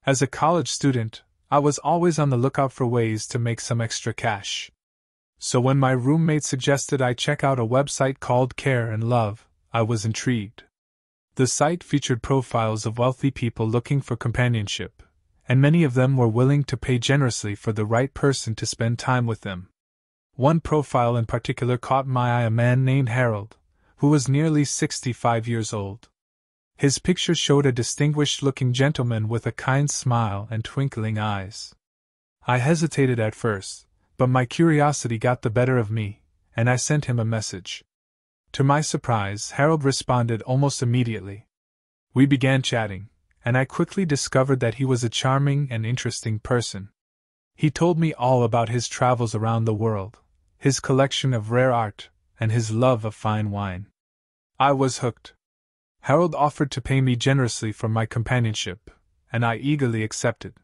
As a college student, I was always on the lookout for ways to make some extra cash. So when my roommate suggested I check out a website called Care and Love, I was intrigued. The site featured profiles of wealthy people looking for companionship, and many of them were willing to pay generously for the right person to spend time with them. One profile in particular caught my eye, a man named Harold, who was nearly 65 years old. His picture showed a distinguished-looking gentleman with a kind smile and twinkling eyes. I hesitated at first, but my curiosity got the better of me, and I sent him a message. To my surprise, Harold responded almost immediately. We began chatting, and I quickly discovered that he was a charming and interesting person. He told me all about his travels around the world, his collection of rare art, and his love of fine wine. I was hooked. Harold offered to pay me generously for my companionship, and I eagerly accepted.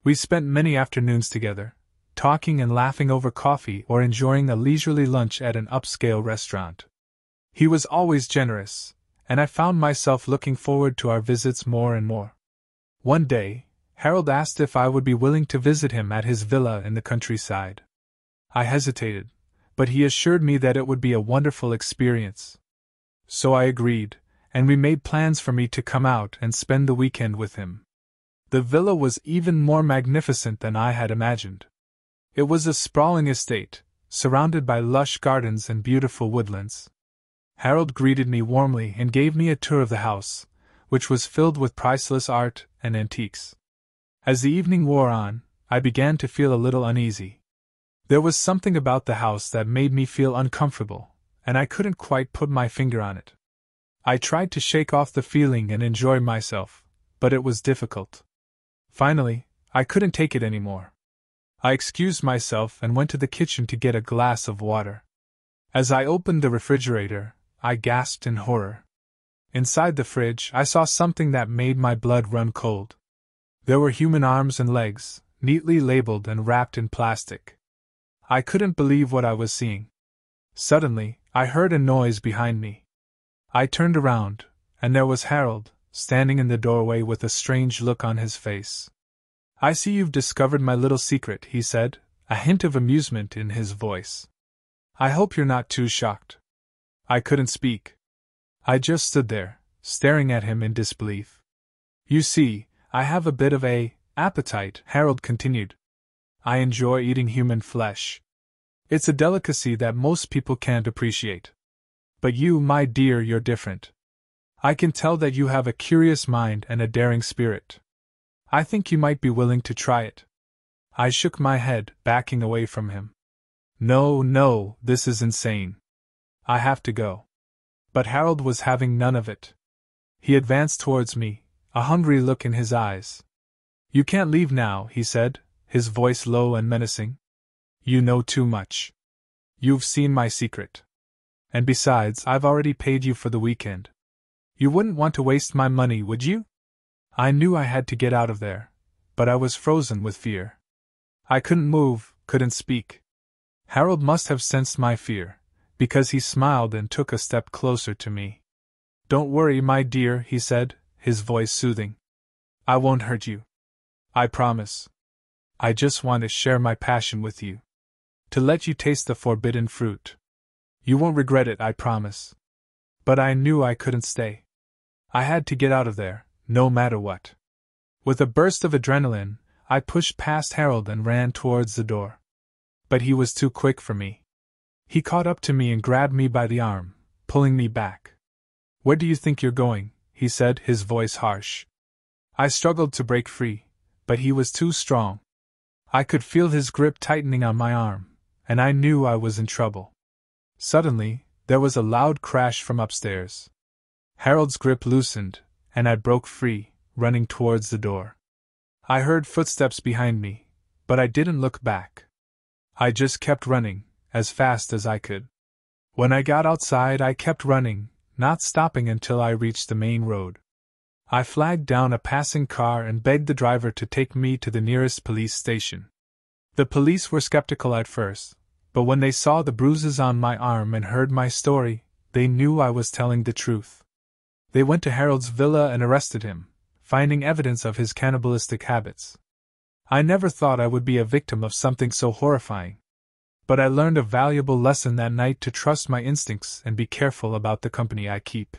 We spent many afternoons together, talking and laughing over coffee or enjoying a leisurely lunch at an upscale restaurant. He was always generous, and I found myself looking forward to our visits more and more. One day, Harold asked if I would be willing to visit him at his villa in the countryside. I hesitated, but he assured me that it would be a wonderful experience. So I agreed, and we made plans for me to come out and spend the weekend with him. The villa was even more magnificent than I had imagined. It was a sprawling estate, surrounded by lush gardens and beautiful woodlands. Harold greeted me warmly and gave me a tour of the house, which was filled with priceless art and antiques. As the evening wore on, I began to feel a little uneasy. There was something about the house that made me feel uncomfortable, and I couldn't quite put my finger on it. I tried to shake off the feeling and enjoy myself, but it was difficult. Finally, I couldn't take it anymore. I excused myself and went to the kitchen to get a glass of water. As I opened the refrigerator, I gasped in horror. Inside the fridge, I saw something that made my blood run cold. There were human arms and legs, neatly labeled and wrapped in plastic. I couldn't believe what I was seeing. Suddenly, I heard a noise behind me. I turned around, and there was Harold, standing in the doorway with a strange look on his face. "I see you've discovered my little secret," he said, a hint of amusement in his voice. "I hope you're not too shocked." I couldn't speak. I just stood there, staring at him in disbelief. "You see, I have a bit of a appetite," Harold continued. "I enjoy eating human flesh. It's a delicacy that most people can't appreciate. But you, my dear, you're different. I can tell that you have a curious mind and a daring spirit. I think you might be willing to try it." I shook my head, backing away from him. No, this is insane. I have to go." But Harold was having none of it. He advanced towards me, a hungry look in his eyes. "You can't leave now," he said, his voice low and menacing. "You know too much. You've seen my secret. And besides, I've already paid you for the weekend. You wouldn't want to waste my money, would you?" I knew I had to get out of there, but I was frozen with fear. I couldn't move, couldn't speak. Harold must have sensed my fear, because he smiled and took a step closer to me. "Don't worry, my dear," he said, his voice soothing. "I won't hurt you. I promise. I just want to share my passion with you. To let you taste the forbidden fruit. You won't regret it, I promise." But I knew I couldn't stay. I had to get out of there, no matter what. With a burst of adrenaline, I pushed past Harold and ran towards the door. But he was too quick for me. He caught up to me and grabbed me by the arm, pulling me back. "Where do you think you're going?" he said, his voice harsh. I struggled to break free, but he was too strong. I could feel his grip tightening on my arm, and I knew I was in trouble. Suddenly, there was a loud crash from upstairs. Harold's grip loosened, and I broke free, running towards the door. I heard footsteps behind me, but I didn't look back. I just kept running, as fast as I could. When I got outside, I kept running, not stopping until I reached the main road. I flagged down a passing car and begged the driver to take me to the nearest police station. The police were skeptical at first, but when they saw the bruises on my arm and heard my story, they knew I was telling the truth. They went to Harold's villa and arrested him, finding evidence of his cannibalistic habits. I never thought I would be a victim of something so horrifying. But I learned a valuable lesson that night to trust my instincts and be careful about the company I keep.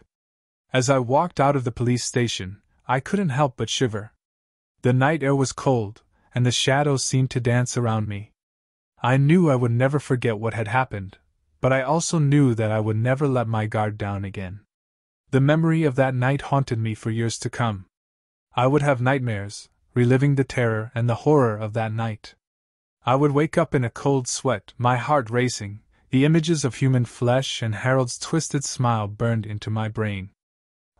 As I walked out of the police station, I couldn't help but shiver. The night air was cold, and the shadows seemed to dance around me. I knew I would never forget what had happened, but I also knew that I would never let my guard down again. The memory of that night haunted me for years to come. I would have nightmares, reliving the terror and the horror of that night. I would wake up in a cold sweat, my heart racing, the images of human flesh and Harold's twisted smile burned into my brain.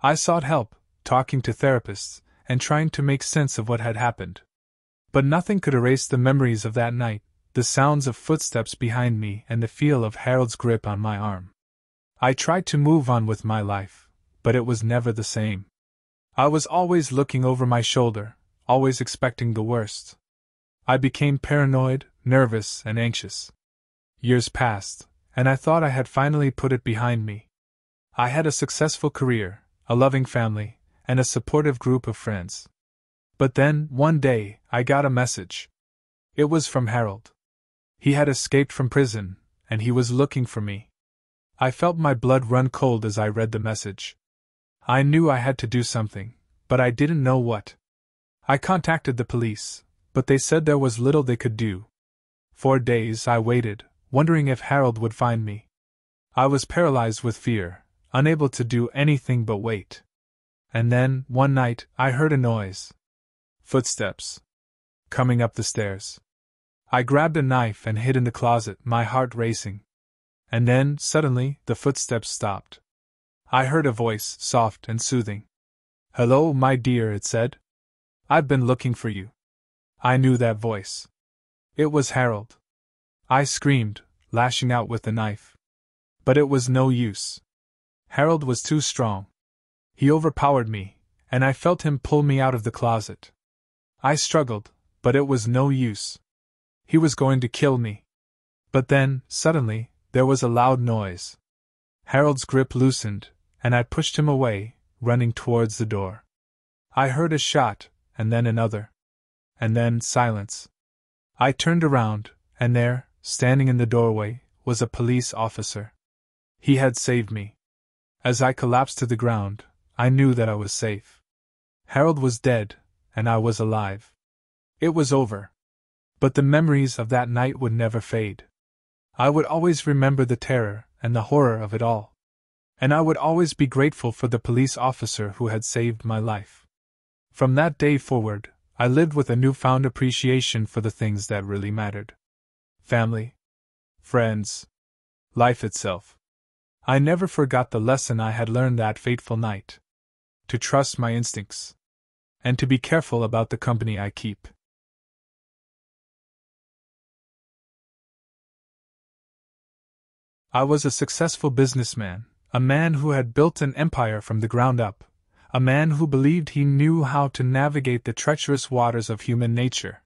I sought help, talking to therapists, and trying to make sense of what had happened. But nothing could erase the memories of that night, the sounds of footsteps behind me and the feel of Harold's grip on my arm. I tried to move on with my life, but it was never the same. I was always looking over my shoulder, always expecting the worst. I became paranoid, nervous, and anxious. Years passed, and I thought I had finally put it behind me. I had a successful career, a loving family, and a supportive group of friends. But then, one day, I got a message. It was from Harold. He had escaped from prison, and he was looking for me. I felt my blood run cold as I read the message. I knew I had to do something, but I didn't know what. I contacted the police, but they said there was little they could do. For days I waited, wondering if Harold would find me. I was paralyzed with fear, unable to do anything but wait. And then, one night, I heard a noise. Footsteps. Coming up the stairs. I grabbed a knife and hid in the closet, my heart racing. And then, suddenly, the footsteps stopped. I heard a voice, soft and soothing. "Hello, my dear," it said. "I've been looking for you." I knew that voice. It was Harold. I screamed, lashing out with the knife. But it was no use. Harold was too strong. He overpowered me, and I felt him pull me out of the closet. I struggled, but it was no use. He was going to kill me. But then, suddenly, there was a loud noise. Harold's grip loosened, and I pushed him away, running towards the door. I heard a shot, and then another. And then silence. I turned around, and there, standing in the doorway, was a police officer. He had saved me. As I collapsed to the ground, I knew that I was safe. Harold was dead, and I was alive. It was over. But the memories of that night would never fade. I would always remember the terror and the horror of it all. And I would always be grateful for the police officer who had saved my life. From that day forward, I lived with a newfound appreciation for the things that really mattered. Family, friends, life itself. I never forgot the lesson I had learned that fateful night. To trust my instincts. And to be careful about the company I keep. I was a successful businessman, a man who had built an empire from the ground up, a man who believed he knew how to navigate the treacherous waters of human nature.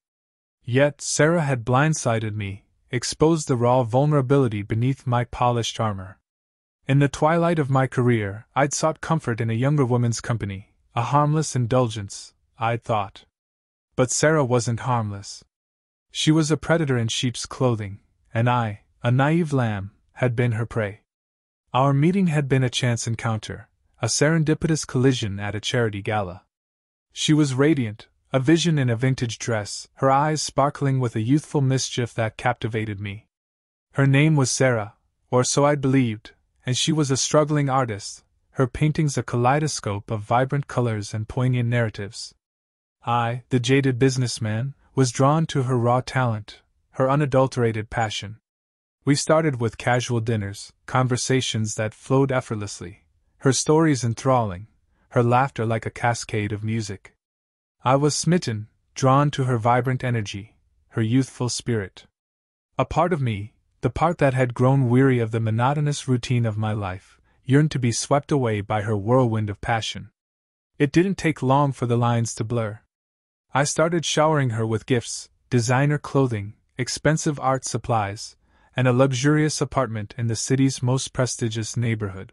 Yet Sarah had blindsided me, exposed the raw vulnerability beneath my polished armor. In the twilight of my career, I'd sought comfort in a younger woman's company, a harmless indulgence, I'd thought. But Sarah wasn't harmless. She was a predator in sheep's clothing, and I, a naive lamb, had been her prey. Our meeting had been a chance encounter, a serendipitous collision at a charity gala. She was radiant, a vision in a vintage dress, her eyes sparkling with a youthful mischief that captivated me. Her name was Sarah, or so I'd believed, and she was a struggling artist, her paintings a kaleidoscope of vibrant colors and poignant narratives. I, the jaded businessman, was drawn to her raw talent, her unadulterated passion. We started with casual dinners, conversations that flowed effortlessly, her stories enthralling, her laughter like a cascade of music. I was smitten, drawn to her vibrant energy, her youthful spirit. A part of me, the part that had grown weary of the monotonous routine of my life, yearned to be swept away by her whirlwind of passion. It didn't take long for the lines to blur. I started showering her with gifts, designer clothing, expensive art supplies, and a luxurious apartment in the city's most prestigious neighborhood.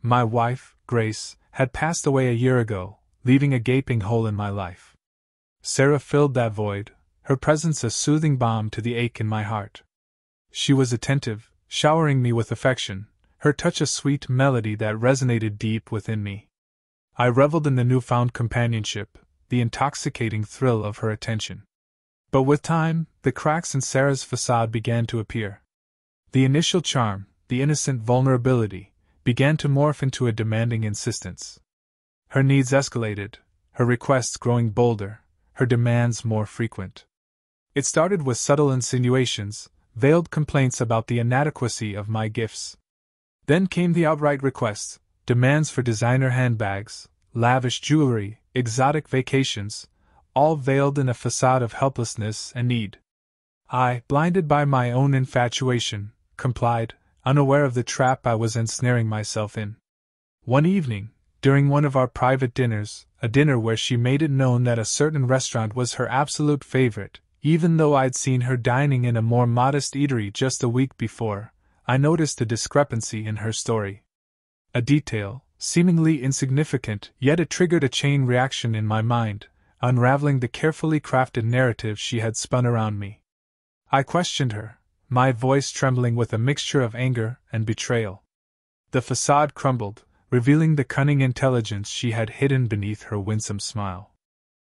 My wife, Grace, had passed away a year ago, leaving a gaping hole in my life. Sarah filled that void, her presence a soothing balm to the ache in my heart. She was attentive, showering me with affection, her touch a sweet melody that resonated deep within me. I reveled in the newfound companionship, the intoxicating thrill of her attention. But with time, the cracks in Sarah's facade began to appear. The initial charm, the innocent vulnerability, began to morph into a demanding insistence. Her needs escalated, her requests growing bolder, her demands more frequent. It started with subtle insinuations, veiled complaints about the inadequacy of my gifts. Then came the outright requests, demands for designer handbags, lavish jewelry, exotic vacations, all veiled in a facade of helplessness and need. I, blinded by my own infatuation, complied, unaware of the trap I was ensnaring myself in. One evening, during one of our private dinners, a dinner where she made it known that a certain restaurant was her absolute favorite, even though I'd seen her dining in a more modest eatery just a week before, I noticed a discrepancy in her story. A detail, seemingly insignificant, yet it triggered a chain reaction in my mind, unraveling the carefully crafted narrative she had spun around me. I questioned her, my voice trembling with a mixture of anger and betrayal. The facade crumbled, revealing the cunning intelligence she had hidden beneath her winsome smile.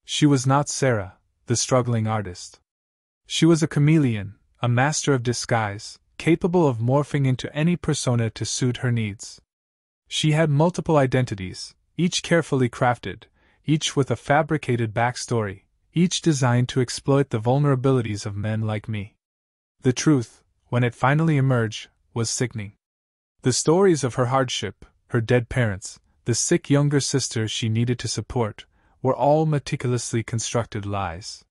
She was not Sarah, the struggling artist. She was a chameleon, a master of disguise, capable of morphing into any persona to suit her needs. She had multiple identities, each carefully crafted, each with a fabricated backstory, each designed to exploit the vulnerabilities of men like me. The truth, when it finally emerged, was sickening. The stories of her hardship, her dead parents, the sick younger sister she needed to support, were all meticulously constructed lies.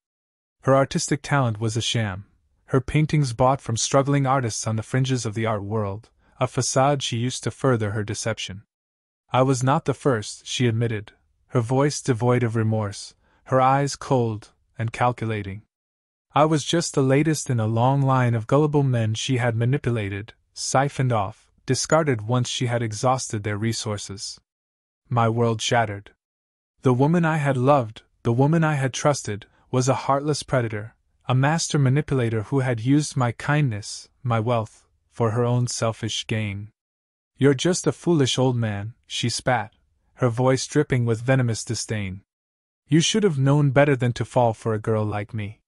Her artistic talent was a sham, her paintings bought from struggling artists on the fringes of the art world, a facade she used to further her deception. I was not the first, she admitted, her voice devoid of remorse, her eyes cold and calculating. I was just the latest in a long line of gullible men she had manipulated, siphoned off, discarded once she had exhausted their resources. My world shattered. The woman I had loved, the woman I had trusted, was a heartless predator, a master manipulator who had used my kindness, my wealth, for her own selfish gain. "You're just a foolish old man," she spat, her voice dripping with venomous disdain. "You should have known better than to fall for a girl like me."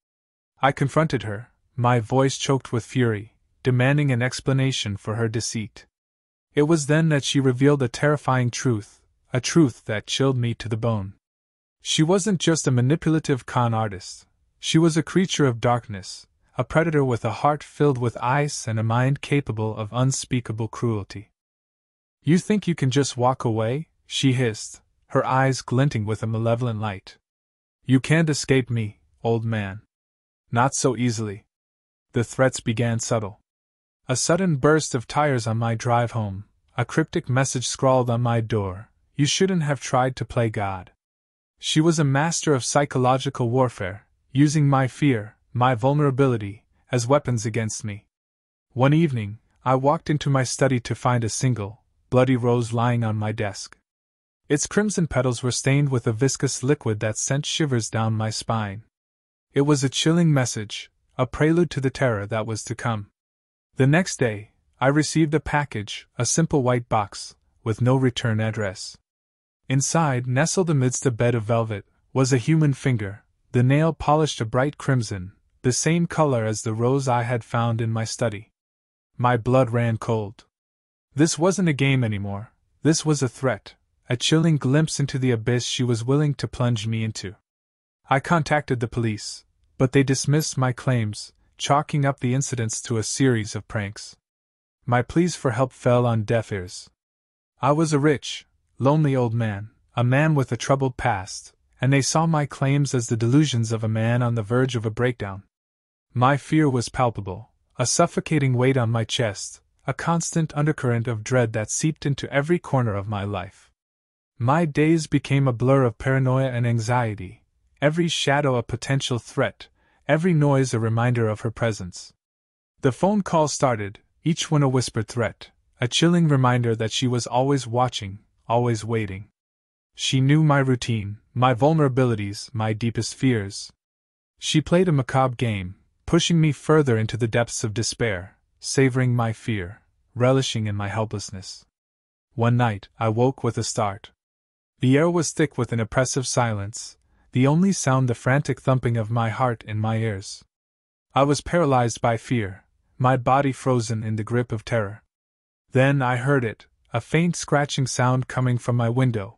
I confronted her, my voice choked with fury, demanding an explanation for her deceit. It was then that she revealed a terrifying truth, a truth that chilled me to the bone. She wasn't just a manipulative con artist. She was a creature of darkness, a predator with a heart filled with ice and a mind capable of unspeakable cruelty. "You think you can just walk away?" she hissed, her eyes glinting with a malevolent light. "You can't escape me, old man. Not so easily." The threats began subtle. A sudden burst of tires on my drive home, a cryptic message scrawled on my door, "You shouldn't have tried to play God." She was a master of psychological warfare, using my fear, my vulnerability, as weapons against me. One evening, I walked into my study to find a single, bloody rose lying on my desk. Its crimson petals were stained with a viscous liquid that sent shivers down my spine. It was a chilling message, a prelude to the terror that was to come. The next day, I received a package, a simple white box, with no return address. Inside, nestled amidst a bed of velvet, was a human finger, the nail polished a bright crimson, the same color as the rose I had found in my study. My blood ran cold. This wasn't a game anymore, this was a threat, a chilling glimpse into the abyss she was willing to plunge me into. I contacted the police, but they dismissed my claims, chalking up the incidents to a series of pranks. My pleas for help fell on deaf ears. I was a rich, lonely old man, a man with a troubled past, and they saw my claims as the delusions of a man on the verge of a breakdown. My fear was palpable, a suffocating weight on my chest, a constant undercurrent of dread that seeped into every corner of my life. My days became a blur of paranoia and anxiety, every shadow a potential threat, every noise a reminder of her presence. The phone calls started, each one a whispered threat, a chilling reminder that she was always watching, always waiting. She knew my routine, my vulnerabilities, my deepest fears. She played a macabre game, pushing me further into the depths of despair, savoring my fear, relishing in my helplessness. One night, I woke with a start. The air was thick with an oppressive silence, the only sound the frantic thumping of my heart in my ears. I was paralyzed by fear, my body frozen in the grip of terror. Then I heard it, a faint scratching sound coming from my window.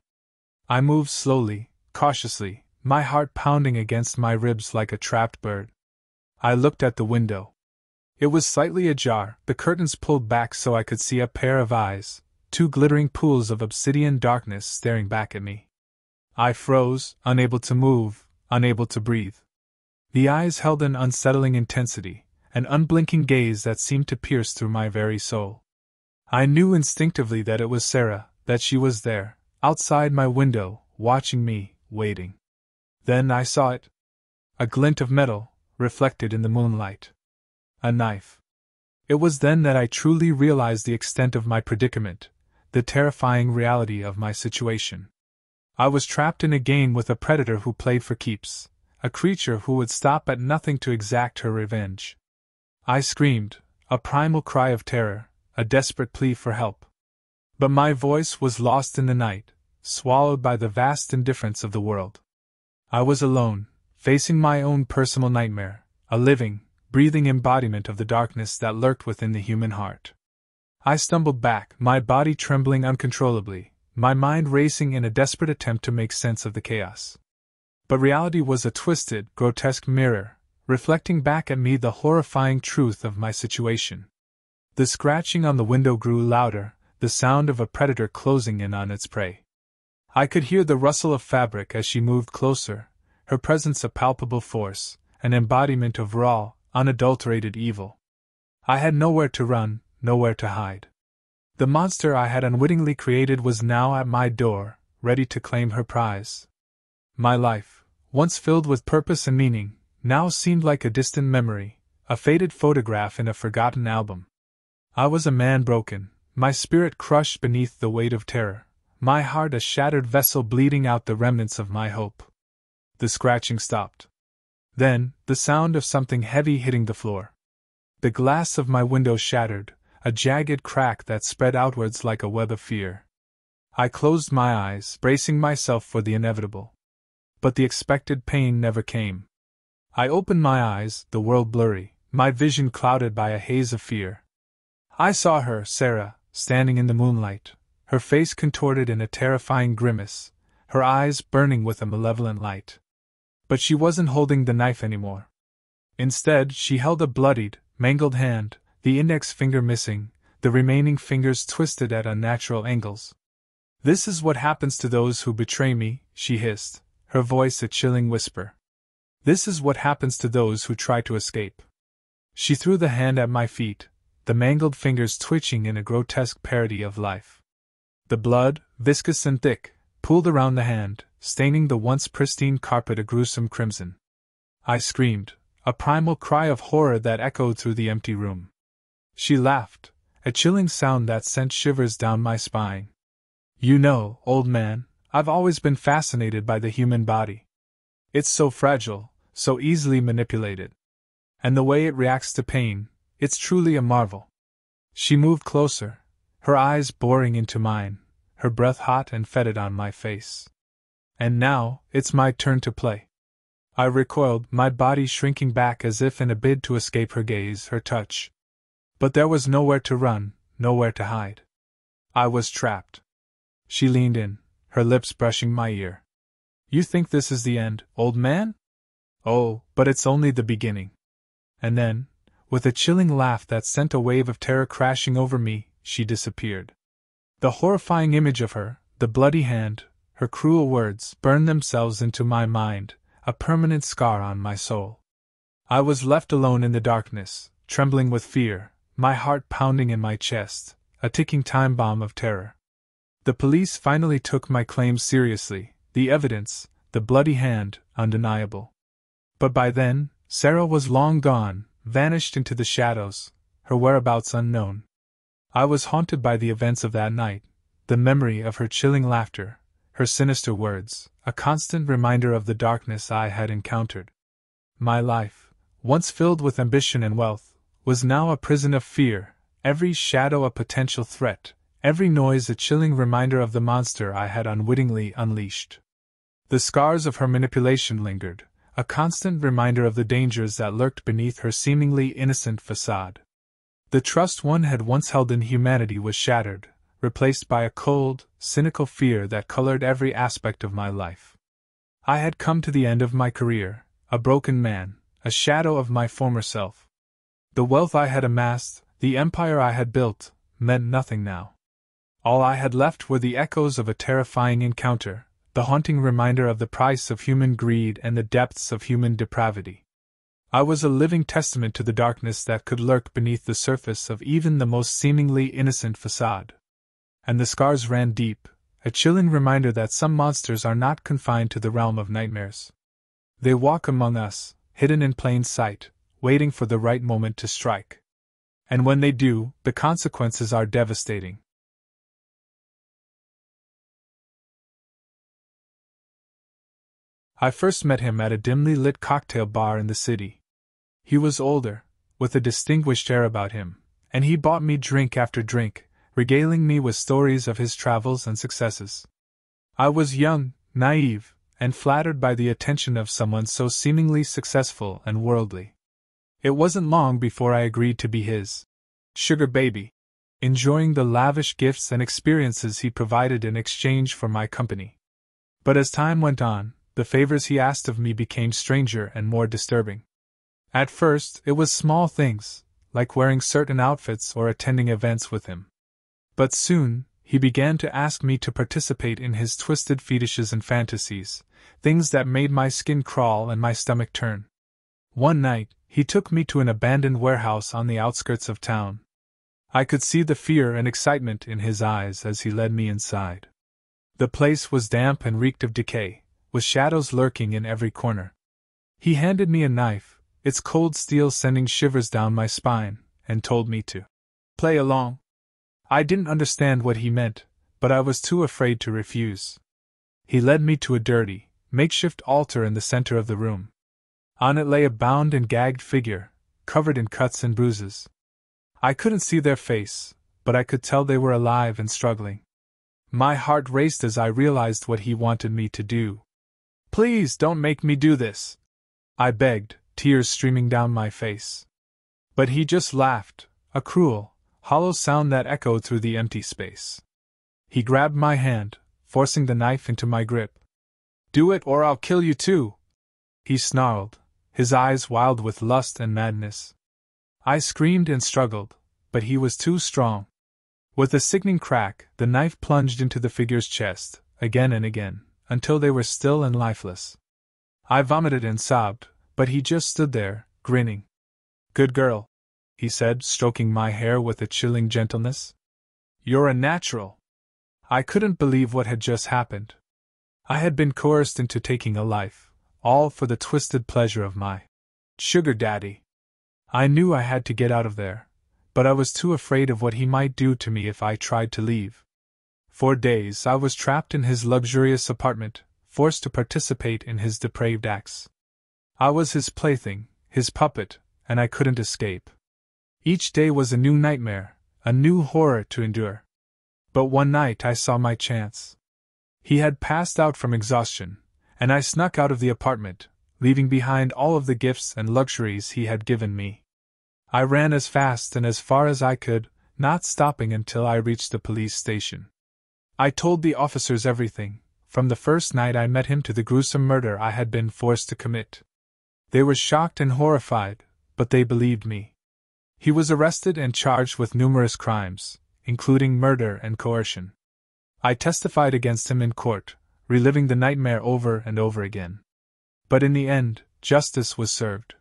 I moved slowly, cautiously, my heart pounding against my ribs like a trapped bird. I looked at the window. It was slightly ajar, the curtains pulled back so I could see a pair of eyes, two glittering pools of obsidian darkness staring back at me. I froze, unable to move, unable to breathe. The eyes held an unsettling intensity, an unblinking gaze that seemed to pierce through my very soul. I knew instinctively that it was Sarah, that she was there, outside my window, watching me, waiting. Then I saw it. A glint of metal, reflected in the moonlight. A knife. It was then that I truly realized the extent of my predicament, the terrifying reality of my situation. I was trapped in a game with a predator who played for keeps, a creature who would stop at nothing to exact her revenge. I screamed, a primal cry of terror, a desperate plea for help. But my voice was lost in the night, swallowed by the vast indifference of the world. I was alone, facing my own personal nightmare, a living, breathing embodiment of the darkness that lurked within the human heart. I stumbled back, my body trembling uncontrollably, my mind racing in a desperate attempt to make sense of the chaos. But reality was a twisted, grotesque mirror, reflecting back at me the horrifying truth of my situation. The scratching on the window grew louder, the sound of a predator closing in on its prey. I could hear the rustle of fabric as she moved closer, her presence a palpable force, an embodiment of raw, unadulterated evil. I had nowhere to run, nowhere to hide. The monster I had unwittingly created was now at my door, ready to claim her prize. My life, once filled with purpose and meaning, now seemed like a distant memory, a faded photograph in a forgotten album. I was a man broken, my spirit crushed beneath the weight of terror, my heart a shattered vessel bleeding out the remnants of my hope. The scratching stopped. Then, the sound of something heavy hitting the floor. The glass of my window shattered, a jagged crack that spread outwards like a web of fear. I closed my eyes, bracing myself for the inevitable. But the expected pain never came. I opened my eyes, the world blurry, my vision clouded by a haze of fear. I saw her, Sarah, standing in the moonlight, her face contorted in a terrifying grimace, her eyes burning with a malevolent light. But she wasn't holding the knife anymore. Instead, she held a bloodied, mangled hand, the index finger missing, the remaining fingers twisted at unnatural angles. "This is what happens to those who betray me," she hissed, her voice a chilling whisper. "This is what happens to those who try to escape." She threw the hand at my feet, the mangled fingers twitching in a grotesque parody of life. The blood, viscous and thick, pooled around the hand, staining the once pristine carpet a gruesome crimson. I screamed, a primal cry of horror that echoed through the empty room. She laughed, a chilling sound that sent shivers down my spine. "You know, old man, I've always been fascinated by the human body. It's so fragile, so easily manipulated. And the way it reacts to pain, it's truly a marvel." She moved closer, her eyes boring into mine, her breath hot and fetid on my face. "And now, it's my turn to play." I recoiled, my body shrinking back as if in a bid to escape her gaze, her touch. But there was nowhere to run, nowhere to hide. I was trapped. She leaned in, her lips brushing my ear. "You think this is the end, old man? Oh, but it's only the beginning." And then, with a chilling laugh that sent a wave of terror crashing over me, she disappeared. The horrifying image of her, the bloody hand, her cruel words, burned themselves into my mind, a permanent scar on my soul. I was left alone in the darkness, trembling with fear, my heart pounding in my chest, a ticking time bomb of terror. The police finally took my claims seriously, the evidence, the bloody hand, undeniable. But by then, Sarah was long gone, vanished into the shadows, her whereabouts unknown. I was haunted by the events of that night, the memory of her chilling laughter, her sinister words, a constant reminder of the darkness I had encountered. My life, once filled with ambition and wealth, was now a prison of fear, every shadow a potential threat, every noise a chilling reminder of the monster I had unwittingly unleashed. The scars of her manipulation lingered, a constant reminder of the dangers that lurked beneath her seemingly innocent facade. The trust one had once held in humanity was shattered, replaced by a cold, cynical fear that colored every aspect of my life. I had come to the end of my career, a broken man, a shadow of my former self. The wealth I had amassed, the empire I had built, meant nothing now. All I had left were the echoes of a terrifying encounter, the haunting reminder of the price of human greed and the depths of human depravity. I was a living testament to the darkness that could lurk beneath the surface of even the most seemingly innocent facade. And the scars ran deep, a chilling reminder that some monsters are not confined to the realm of nightmares. They walk among us, hidden in plain sight, waiting for the right moment to strike. And when they do, the consequences are devastating. I first met him at a dimly lit cocktail bar in the city. He was older, with a distinguished air about him, and he bought me drink after drink, regaling me with stories of his travels and successes. I was young, naive, and flattered by the attention of someone so seemingly successful and worldly. It wasn't long before I agreed to be his sugar baby, enjoying the lavish gifts and experiences he provided in exchange for my company. But as time went on, the favors he asked of me became stranger and more disturbing. At first, it was small things, like wearing certain outfits or attending events with him. But soon, he began to ask me to participate in his twisted fetishes and fantasies, things that made my skin crawl and my stomach turn. One night, he took me to an abandoned warehouse on the outskirts of town. I could see the fear and excitement in his eyes as he led me inside. The place was damp and reeked of decay, with shadows lurking in every corner. He handed me a knife, its cold steel sending shivers down my spine, and told me to play along. I didn't understand what he meant, but I was too afraid to refuse. He led me to a dirty, makeshift altar in the center of the room. On it lay a bound and gagged figure, covered in cuts and bruises. I couldn't see their face, but I could tell they were alive and struggling. My heart raced as I realized what he wanted me to do. "Please don't make me do this," I begged, tears streaming down my face. But he just laughed, a cruel, hollow sound that echoed through the empty space. He grabbed my hand, forcing the knife into my grip. "Do it or I'll kill you too," he snarled, his eyes wild with lust and madness. I screamed and struggled, but he was too strong. With a sickening crack, the knife plunged into the figure's chest, again and again, until they were still and lifeless. I vomited and sobbed, but he just stood there, grinning. "Good girl," he said, stroking my hair with a chilling gentleness. "You're a natural." I couldn't believe what had just happened. I had been coerced into taking a life, all for the twisted pleasure of my sugar daddy. I knew I had to get out of there, but I was too afraid of what he might do to me if I tried to leave. For days I was trapped in his luxurious apartment, forced to participate in his depraved acts. I was his plaything, his puppet, and I couldn't escape. Each day was a new nightmare, a new horror to endure. But one night I saw my chance. He had passed out from exhaustion, and I snuck out of the apartment, leaving behind all of the gifts and luxuries he had given me. I ran as fast and as far as I could, not stopping until I reached the police station. I told the officers everything, from the first night I met him to the gruesome murder I had been forced to commit. They were shocked and horrified, but they believed me. He was arrested and charged with numerous crimes, including murder and coercion. I testified against him in court, reliving the nightmare over and over again. But in the end, justice was served.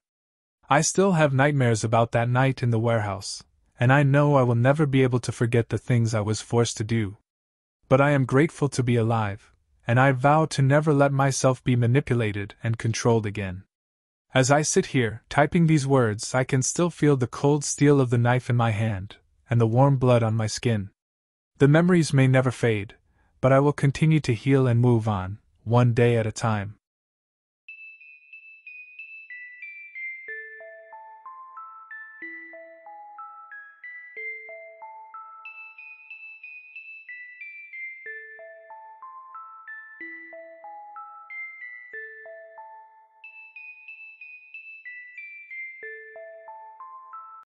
I still have nightmares about that night in the warehouse, and I know I will never be able to forget the things I was forced to do. But I am grateful to be alive, and I vow to never let myself be manipulated and controlled again. As I sit here, typing these words, I can still feel the cold steel of the knife in my hand, and the warm blood on my skin. The memories may never fade, but I will continue to heal and move on, one day at a time.